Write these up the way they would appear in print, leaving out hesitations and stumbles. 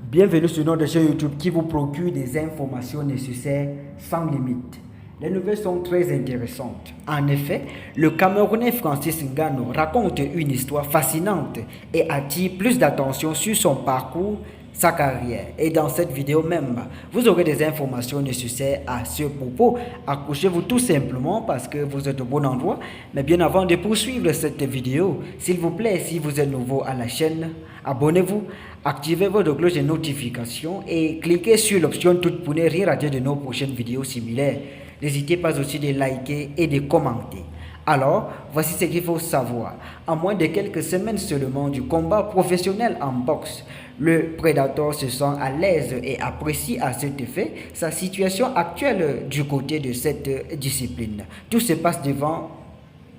Bienvenue sur notre chaîne YouTube qui vous procure des informations nécessaires sans limite. Les nouvelles sont très intéressantes. En effet, le Camerounais Francis Ngannou raconte une histoire fascinante et attire plus d'attention sur son parcours, sa carrière. Et dans cette vidéo même, vous aurez des informations nécessaires à ce propos. Accrochez-vous tout simplement parce que vous êtes au bon endroit. Mais bien avant de poursuivre cette vidéo, s'il vous plaît, si vous êtes nouveau à la chaîne, abonnez-vous, activez votre cloche de notification et cliquez sur l'option toute pour ne rien rater de nos prochaines vidéos similaires. N'hésitez pas aussi de liker et de commenter. Alors, voici ce qu'il faut savoir. En moins de quelques semaines seulement du combat professionnel en boxe, le Predator se sent à l'aise et apprécie à cet effet sa situation actuelle du côté de cette discipline. Tout se passe devant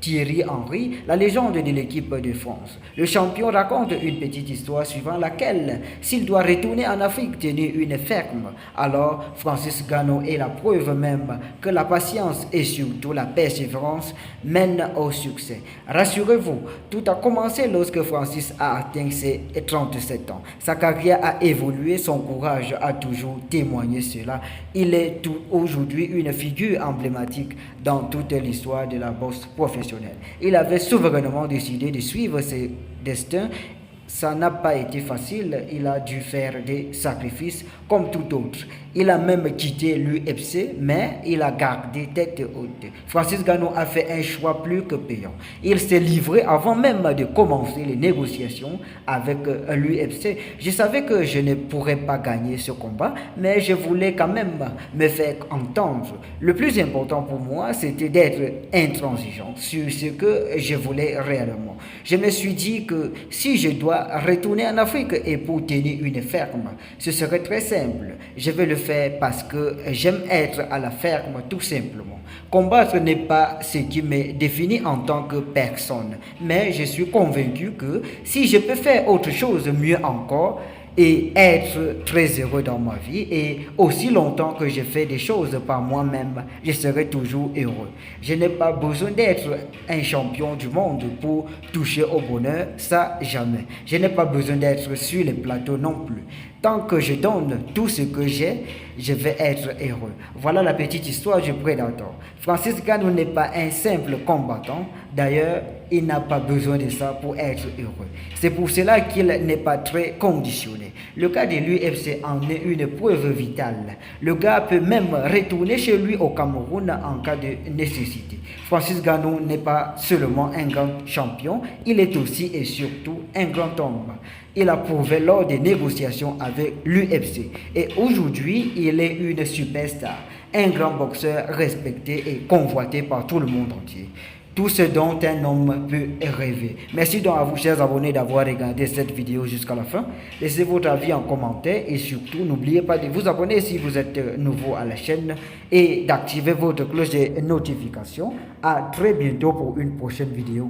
Thierry Henry, la légende de l'équipe de France. Le champion raconte une petite histoire suivant laquelle, s'il doit retourner en Afrique tenir une ferme, alors Francis Ngannou est la preuve même que la patience et surtout la persévérance mènent au succès. Rassurez-vous, tout a commencé lorsque Francis a atteint ses 37 ans. Sa carrière a évolué, son courage a toujours témoigné cela. Il est aujourd'hui une figure emblématique dans toute l'histoire de la boxe professionnelle. Il avait souverainement décidé de suivre ses destins. Ça n'a pas été facile, il a dû faire des sacrifices comme tout autre. Il a même quitté l'UFC, mais il a gardé tête haute. Francis Ngannou a fait un choix plus que payant. Il s'est livré avant même de commencer les négociations avec l'UFC. Je savais que je ne pourrais pas gagner ce combat, mais je voulais quand même me faire entendre. Le plus important pour moi, c'était d'être intransigeant sur ce que je voulais réellement. Je me suis dit que si je dois retourner en Afrique et pour tenir une ferme, ce serait très simple. Je vais le faire parce que j'aime être à la ferme tout simplement. Combattre n'est pas ce qui me définit en tant que personne, mais je suis convaincu que si je peux faire autre chose mieux encore, et être très heureux dans ma vie, et aussi longtemps que je fais des choses par moi-même, je serai toujours heureux. Je n'ai pas besoin d'être un champion du monde pour toucher au bonheur, ça jamais. Je n'ai pas besoin d'être sur les plateaux non plus. Tant que je donne tout ce que j'ai, je vais être heureux. Voilà la petite histoire du Predator. Francis Ngannou n'est pas un simple combattant. D'ailleurs, il n'a pas besoin de ça pour être heureux. C'est pour cela qu'il n'est pas très conditionné. Le cas de l'UFC en est une preuve vitale. Le gars peut même retourner chez lui au Cameroun en cas de nécessité. Francis Ngannou n'est pas seulement un grand champion, il est aussi et surtout un grand homme. Il a prouvé lors des négociations avec l'UFC et aujourd'hui il est une superstar, un grand boxeur respecté et convoité par tout le monde entier. Tout ce dont un homme peut rêver. Merci donc à vous chers abonnés d'avoir regardé cette vidéo jusqu'à la fin. Laissez votre avis en commentaire et surtout n'oubliez pas de vous abonner si vous êtes nouveau à la chaîne et d'activer votre cloche de notification. À très bientôt pour une prochaine vidéo.